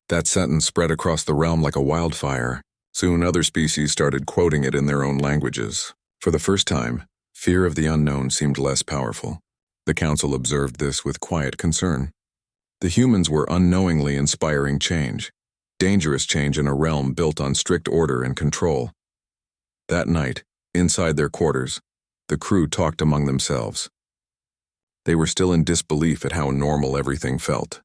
That sentence spread across the realm like a wildfire. Soon other species started quoting it in their own languages. For the first time, fear of the unknown seemed less powerful. The council observed this with quiet concern. The humans were unknowingly inspiring change, dangerous change in a realm built on strict order and control. That night, inside their quarters, the crew talked among themselves. They were still in disbelief at how normal everything felt.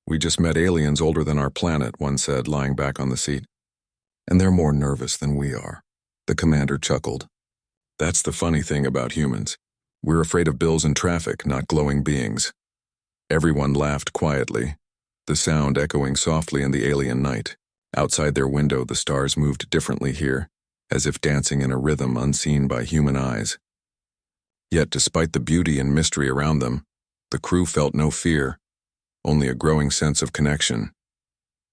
"We just met aliens older than our planet," one said, lying back on the seat. "And they're more nervous than we are," the commander chuckled. "That's the funny thing about humans. We're afraid of bills and traffic, not glowing beings." Everyone laughed quietly, the sound echoing softly in the alien night. Outside their window, the stars moved differently here, as if dancing in a rhythm unseen by human eyes. Yet, despite the beauty and mystery around them, the crew felt no fear, only a growing sense of connection.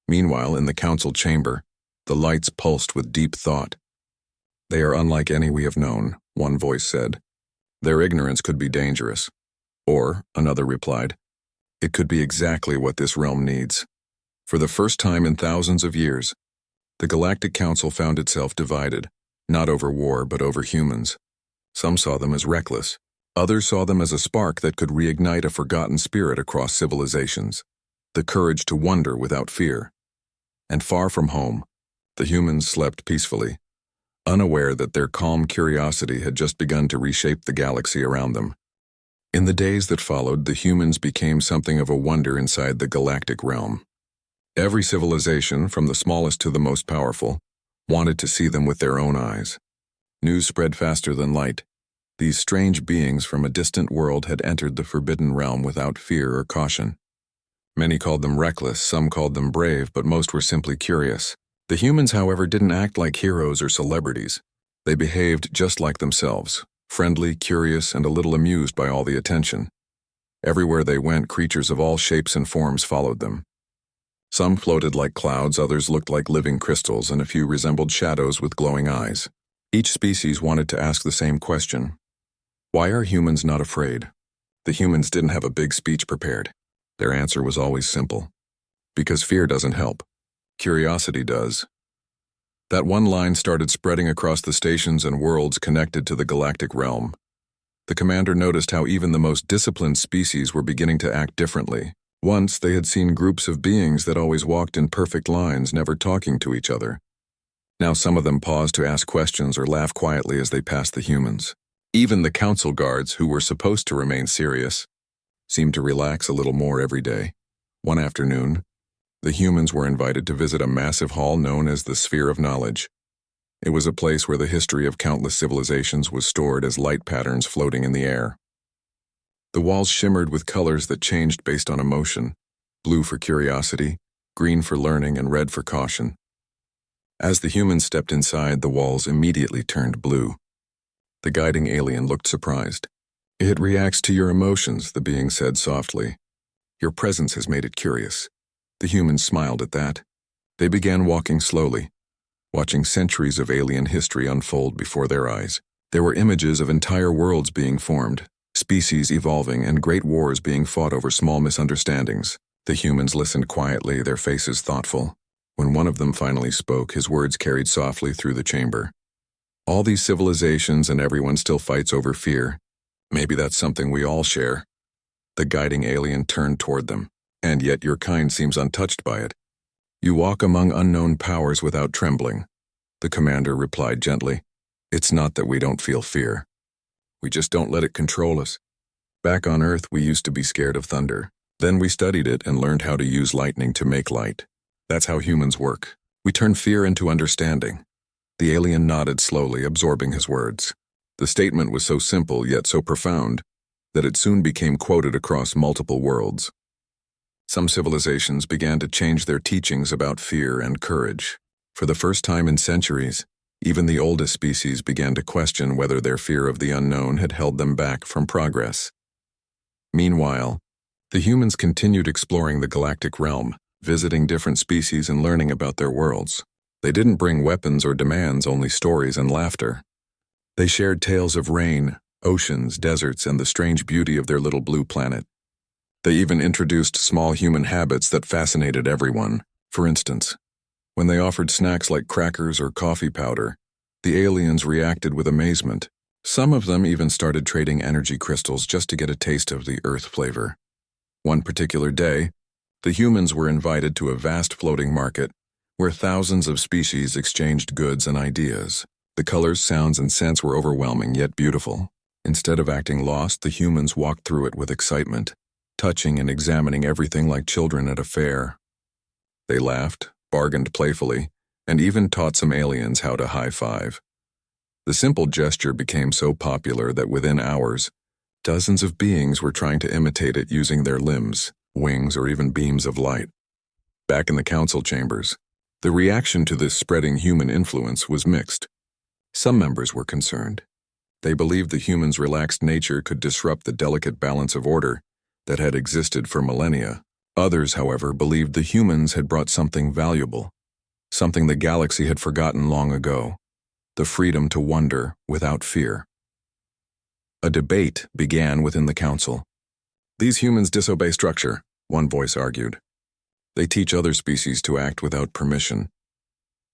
Meanwhile, in the council chamber, the lights pulsed with deep thought. "They are unlike any we have known," one voice said. "Their ignorance could be dangerous." Or, another replied, "It could be exactly what this realm needs." For the first time in thousands of years, the Galactic Council found itself divided, not over war but over humans. Some saw them as reckless. Others saw them as a spark that could reignite a forgotten spirit across civilizations, the courage to wonder without fear. And far from home, the humans slept peacefully, unaware that their calm curiosity had just begun to reshape the galaxy around them. In the days that followed, the humans became something of a wonder inside the galactic realm. Every civilization, from the smallest to the most powerful, wanted to see them with their own eyes. News spread faster than light. These strange beings from a distant world had entered the forbidden realm without fear or caution. Many called them reckless, some called them brave, but most were simply curious. The humans, however, didn't act like heroes or celebrities. They behaved just like themselves, friendly, curious, and a little amused by all the attention. Everywhere they went, creatures of all shapes and forms followed them. Some floated like clouds, others looked like living crystals, and a few resembled shadows with glowing eyes. Each species wanted to ask the same question: why are humans not afraid? The humans didn't have a big speech prepared. Their answer was always simple: because fear doesn't help. Curiosity does. That one line started spreading across the stations and worlds connected to the galactic realm. The commander noticed how even the most disciplined species were beginning to act differently. Once, they had seen groups of beings that always walked in perfect lines, never talking to each other. Now some of them paused to ask questions or laugh quietly as they passed the humans. Even the council guards, who were supposed to remain serious, seemed to relax a little more every day. One afternoon, the humans were invited to visit a massive hall known as the Sphere of Knowledge. It was a place where the history of countless civilizations was stored as light patterns floating in the air. The walls shimmered with colors that changed based on emotion: blue for curiosity, green for learning, and red for caution. As the humans stepped inside, the walls immediately turned blue. The guiding alien looked surprised. "It reacts to your emotions," the being said softly. "Your presence has made it curious." The humans smiled at that. They began walking slowly, watching centuries of alien history unfold before their eyes. There were images of entire worlds being formed, species evolving, and great wars being fought over small misunderstandings. The humans listened quietly, their faces thoughtful. When one of them finally spoke, his words carried softly through the chamber. "All these civilizations and everyone still fights over fear. Maybe that's something we all share." The guiding alien turned toward them. "And yet your kind seems untouched by it. You walk among unknown powers without trembling." The commander replied gently, "It's not that we don't feel fear. We just don't let it control us. Back on Earth, we used to be scared of thunder. Then we studied it and learned how to use lightning to make light. That's how humans work. We turn fear into understanding." The alien nodded slowly, absorbing his words. The statement was so simple yet so profound that it soon became quoted across multiple worlds. Some civilizations began to change their teachings about fear and courage. For the first time in centuries, even the oldest species began to question whether their fear of the unknown had held them back from progress. Meanwhile, the humans continued exploring the galactic realm, visiting different species and learning about their worlds. They didn't bring weapons or demands, only stories and laughter. They shared tales of rain, oceans, deserts, and the strange beauty of their little blue planet. They even introduced small human habits that fascinated everyone. For instance, when they offered snacks like crackers or coffee powder, the aliens reacted with amazement. Some of them even started trading energy crystals just to get a taste of the Earth flavor. One particular day, the humans were invited to a vast floating market where thousands of species exchanged goods and ideas. The colors, sounds, and scents were overwhelming yet beautiful. Instead of acting lost, the humans walked through it with excitement, touching and examining everything like children at a fair. They laughed, bargained playfully, and even taught some aliens how to high-five. The simple gesture became so popular that within hours, dozens of beings were trying to imitate it using their limbs, wings, or even beams of light. Back in the council chambers, the reaction to this spreading human influence was mixed. Some members were concerned. They believed the humans' relaxed nature could disrupt the delicate balance of order that had existed for millennia. Others, however, believed the humans had brought something valuable, something the galaxy had forgotten long ago, the freedom to wonder without fear. A debate began within the council. "These humans disobey structure," one voice argued. "They teach other species to act without permission.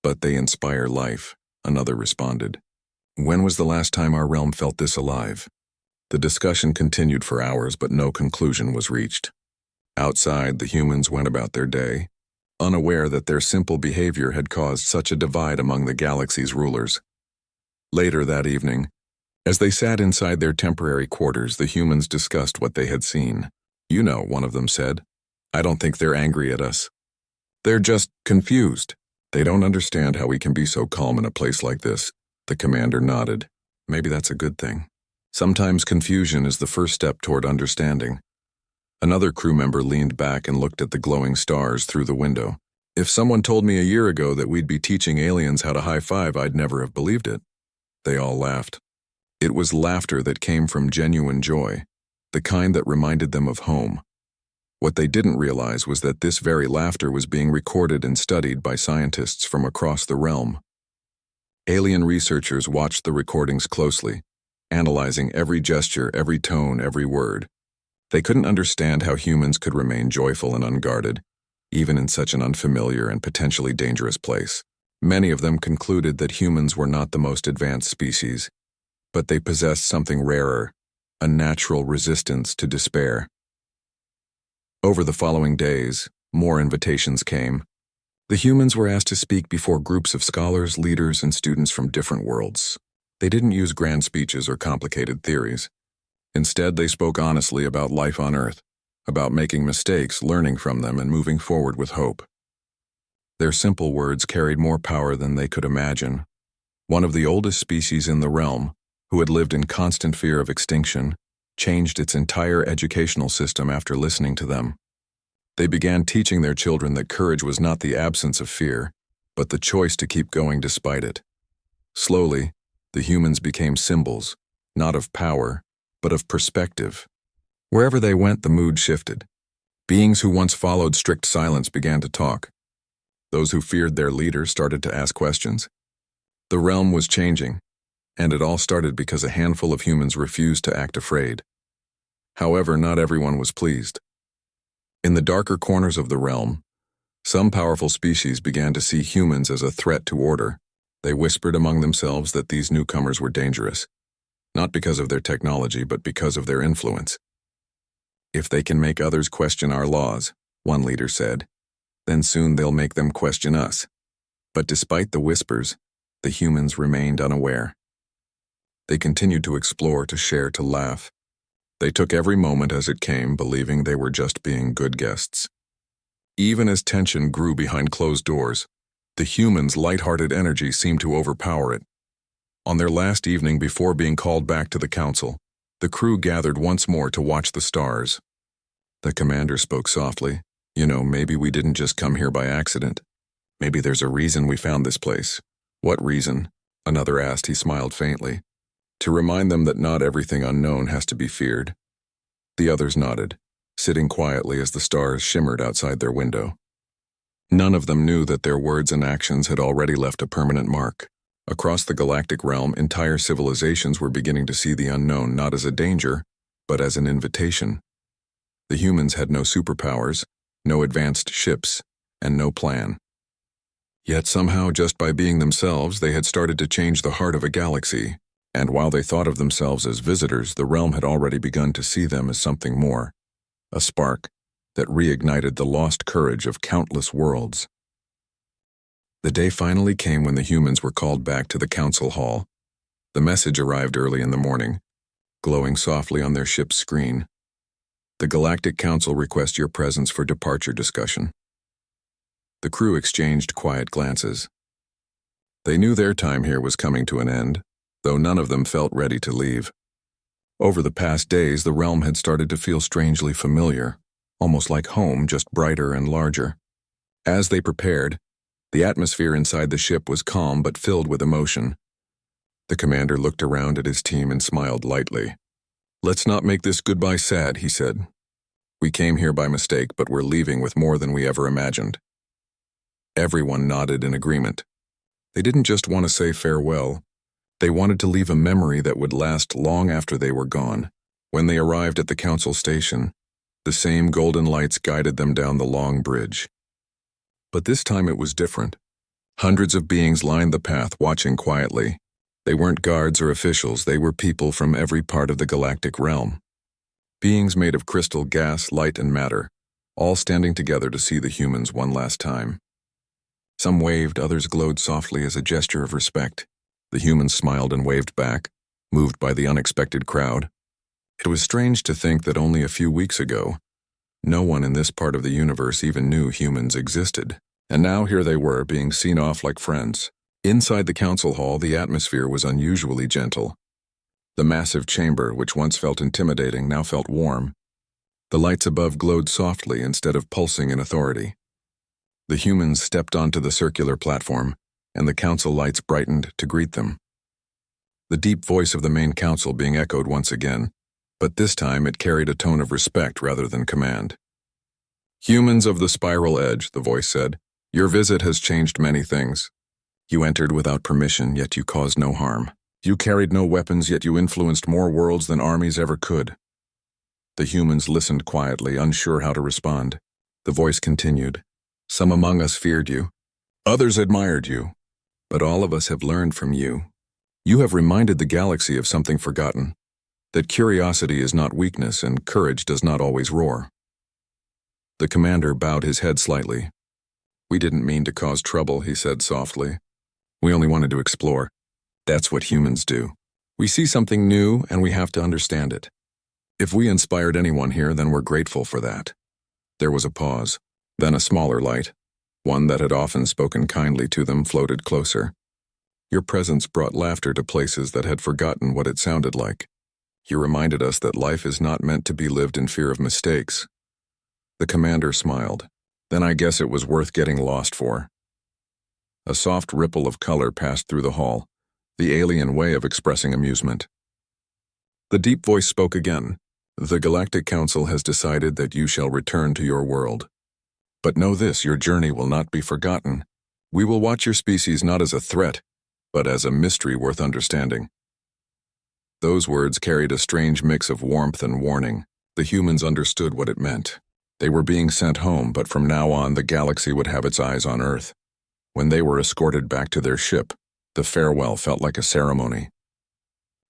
But they inspire life," another responded. "When was the last time our realm felt this alive?" The discussion continued for hours, but no conclusion was reached. Outside, the humans went about their day, unaware that their simple behavior had caused such a divide among the galaxy's rulers. Later that evening, as they sat inside their temporary quarters, the humans discussed what they had seen. "You know," one of them said, "I don't think they're angry at us. They're just confused. They don't understand how we can be so calm in a place like this." The commander nodded. "Maybe that's a good thing. Sometimes confusion is the first step toward understanding." Another crew member leaned back and looked at the glowing stars through the window. "If someone told me a year ago that we'd be teaching aliens how to high-five, I'd never have believed it." They all laughed. It was laughter that came from genuine joy, the kind that reminded them of home. What they didn't realize was that this very laughter was being recorded and studied by scientists from across the realm. Alien researchers watched the recordings closely, analyzing every gesture, every tone, every word. They couldn't understand how humans could remain joyful and unguarded, even in such an unfamiliar and potentially dangerous place. Many of them concluded that humans were not the most advanced species, but they possessed something rarer, a natural resistance to despair. Over the following days, more invitations came. The humans were asked to speak before groups of scholars, leaders, and students from different worlds. They didn't use grand speeches or complicated theories. Instead, they spoke honestly about life on Earth, about making mistakes, learning from them, and moving forward with hope. Their simple words carried more power than they could imagine. One of the oldest species in the realm, who had lived in constant fear of extinction, changed its entire educational system after listening to them. They began teaching their children that courage was not the absence of fear, but the choice to keep going despite it. Slowly, the humans became symbols, not of power, but of perspective. Wherever they went, the mood shifted. Beings who once followed strict silence began to talk. Those who feared their leaders started to ask questions. The realm was changing, and it all started because a handful of humans refused to act afraid. However, not everyone was pleased. In the darker corners of the realm, some powerful species began to see humans as a threat to order. They whispered among themselves that these newcomers were dangerous, not because of their technology, but because of their influence. "If they can make others question our laws," one leader said, "then soon they'll make them question us." But despite the whispers, the humans remained unaware. They continued to explore, to share, to laugh. They took every moment as it came, believing they were just being good guests. Even as tension grew behind closed doors, the humans' light-hearted energy seemed to overpower it. On their last evening before being called back to the council, the crew gathered once more to watch the stars. The commander spoke softly. Maybe we didn't just come here by accident. Maybe there's a reason we found this place. What reason? Another asked. He smiled faintly. To remind them that not everything unknown has to be feared. The others nodded, sitting quietly as the stars shimmered outside their window. None of them knew that their words and actions had already left a permanent mark. Across the galactic realm, entire civilizations were beginning to see the unknown not as a danger, but as an invitation. The humans had no superpowers, no advanced ships, and no plan. Yet somehow, just by being themselves, they had started to change the heart of a galaxy, and while they thought of themselves as visitors, the realm had already begun to see them as something more, a spark that reignited the lost courage of countless worlds. The day finally came when the humans were called back to the council hall. The message arrived early in the morning, glowing softly on their ship's screen. The Galactic Council requests your presence for departure discussion. The crew exchanged quiet glances. They knew their time here was coming to an end, though none of them felt ready to leave. Over the past days, the realm had started to feel strangely familiar, almost like home, just brighter and larger. As they prepared, the atmosphere inside the ship was calm but filled with emotion. The commander looked around at his team and smiled lightly. "Let's not make this goodbye sad," he said. "We came here by mistake, but we're leaving with more than we ever imagined." Everyone nodded in agreement. They didn't just want to say farewell. They wanted to leave a memory that would last long after they were gone. When they arrived at the council station, the same golden lights guided them down the long bridge. But this time it was different. Hundreds of beings lined the path, watching quietly. They weren't guards or officials, they were people from every part of the galactic realm. Beings made of crystal, gas, light, and matter, all standing together to see the humans one last time. Some waved, others glowed softly as a gesture of respect. The humans smiled and waved back, moved by the unexpected crowd. It was strange to think that only a few weeks ago, no one in this part of the universe even knew humans existed. And now here they were, being seen off like friends. Inside the council hall, the atmosphere was unusually gentle. The massive chamber, which once felt intimidating, now felt warm. The lights above glowed softly instead of pulsing in authority. The humans stepped onto the circular platform, and the council lights brightened to greet them. The deep voice of the main council being echoed once again, but this time it carried a tone of respect rather than command. "Humans of the Spiral Edge," the voice said, "your visit has changed many things. You entered without permission, yet you caused no harm. You carried no weapons, yet you influenced more worlds than armies ever could." The humans listened quietly, unsure how to respond. The voice continued. "Some among us feared you. Others admired you. But all of us have learned from you. You have reminded the galaxy of something forgotten, that curiosity is not weakness and courage does not always roar." The commander bowed his head slightly. "We didn't mean to cause trouble," he said softly. "We only wanted to explore. That's what humans do. We see something new and we have to understand it. If we inspired anyone here, then we're grateful for that." There was a pause. Then a smaller light, one that had often spoken kindly to them, floated closer. "Your presence brought laughter to places that had forgotten what it sounded like. You reminded us that life is not meant to be lived in fear of mistakes." The commander smiled. "Then I guess it was worth getting lost for." A soft ripple of color passed through the hall, the alien way of expressing amusement. The deep voice spoke again. "The Galactic Council has decided that you shall return to your world. But know this, your journey will not be forgotten. We will watch your species not as a threat, but as a mystery worth understanding." Those words carried a strange mix of warmth and warning. The humans understood what it meant. They were being sent home, but from now on the galaxy would have its eyes on Earth. When they were escorted back to their ship, the farewell felt like a ceremony.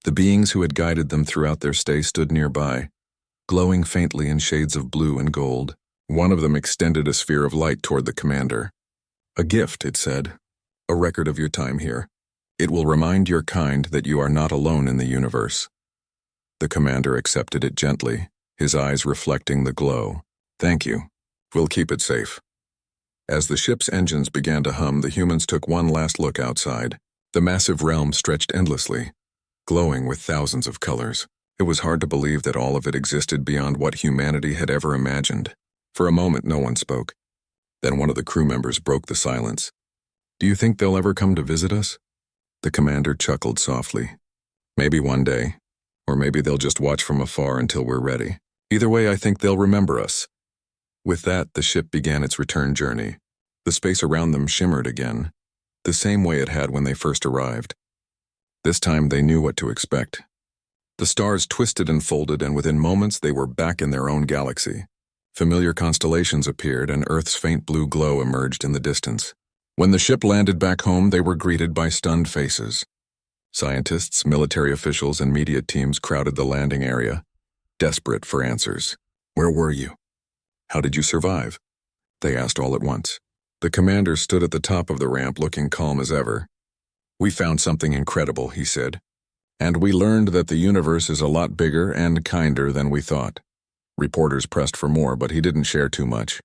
The beings who had guided them throughout their stay stood nearby, glowing faintly in shades of blue and gold. One of them extended a sphere of light toward the commander. "A gift," it said, "a record of your time here. It will remind your kind that you are not alone in the universe." The commander accepted it gently, his eyes reflecting the glow. "Thank you. We'll keep it safe." As the ship's engines began to hum, the humans took one last look outside. The massive realm stretched endlessly, glowing with thousands of colors. It was hard to believe that all of it existed beyond what humanity had ever imagined. For a moment, no one spoke. Then one of the crew members broke the silence. "Do you think they'll ever come to visit us?" The commander chuckled softly. "Maybe one day, or maybe they'll just watch from afar until we're ready. Either way, I think they'll remember us." With that, the ship began its return journey. The space around them shimmered again, the same way it had when they first arrived. This time they knew what to expect. The stars twisted and folded, and within moments they were back in their own galaxy. Familiar constellations appeared, and Earth's faint blue glow emerged in the distance. When the ship landed back home, they were greeted by stunned faces. Scientists, military officials, and media teams crowded the landing area, desperate for answers. "Where were you? How did you survive?" they asked all at once. The commander stood at the top of the ramp, looking calm as ever. "We found something incredible," he said. "And we learned that the universe is a lot bigger and kinder than we thought." Reporters pressed for more, but he didn't share too much.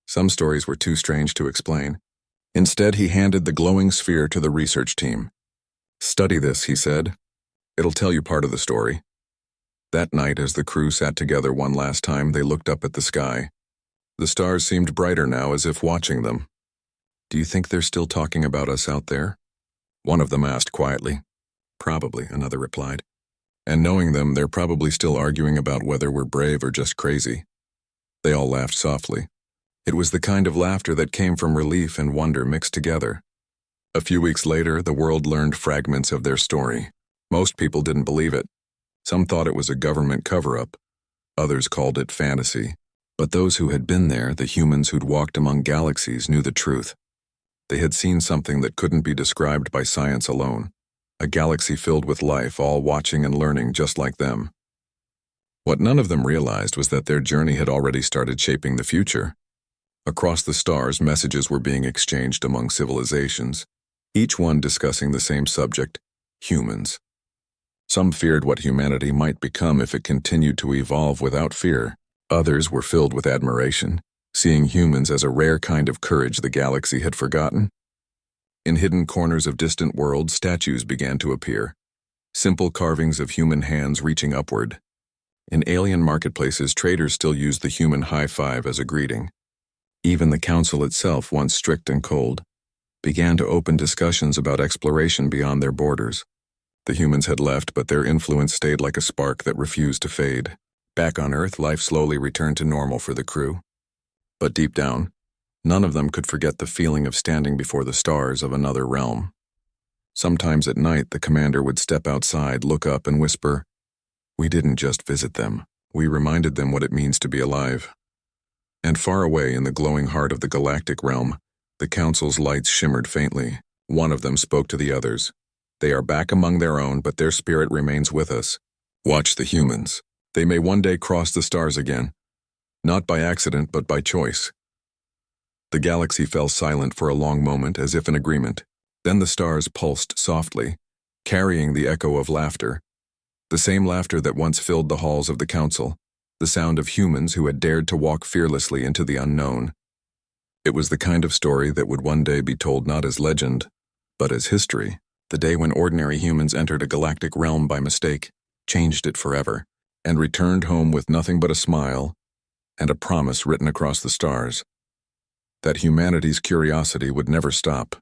Some stories were too strange to explain. Instead, he handed the glowing sphere to the research team. "Study this," he said. "It'll tell you part of the story." That night, as the crew sat together one last time, they looked up at the sky. The stars seemed brighter now, as if watching them. "Do you think they're still talking about us out there?" one of them asked quietly. "Probably," another replied. "And knowing them, they're probably still arguing about whether we're brave or just crazy." They all laughed softly. It was the kind of laughter that came from relief and wonder mixed together. A few weeks later, the world learned fragments of their story. Most people didn't believe it. Some thought it was a government cover-up. Others called it fantasy. But those who had been there, the humans who'd walked among galaxies, knew the truth. They had seen something that couldn't be described by science alone. A galaxy filled with life, all watching and learning just like them. What none of them realized was that their journey had already started shaping the future. Across the stars, messages were being exchanged among civilizations, each one discussing the same subject: humans. Some feared what humanity might become if it continued to evolve without fear. Others were filled with admiration, seeing humans as a rare kind of courage the galaxy had forgotten. In hidden corners of distant worlds, statues began to appear, simple carvings of human hands reaching upward. In alien marketplaces, traders still used the human high five as a greeting. Even the council itself, once strict and cold, began to open discussions about exploration beyond their borders. The humans had left, but their influence stayed like a spark that refused to fade. Back on Earth, life slowly returned to normal for the crew. But deep down, none of them could forget the feeling of standing before the stars of another realm. Sometimes at night, the commander would step outside, look up, and whisper, "We didn't just visit them. We reminded them what it means to be alive." And far away in the glowing heart of the galactic realm, the council's lights shimmered faintly. One of them spoke to the others. "They are back among their own, but their spirit remains with us. Watch the humans. They may one day cross the stars again. Not by accident, but by choice." The galaxy fell silent for a long moment, as if in agreement. Then the stars pulsed softly, carrying the echo of laughter. The same laughter that once filled the halls of the council, the sound of humans who had dared to walk fearlessly into the unknown. It was the kind of story that would one day be told not as legend, but as history. The day when ordinary humans entered a galactic realm by mistake, changed it forever, and returned home with nothing but a smile and a promise written across the stars that humanity's curiosity would never stop.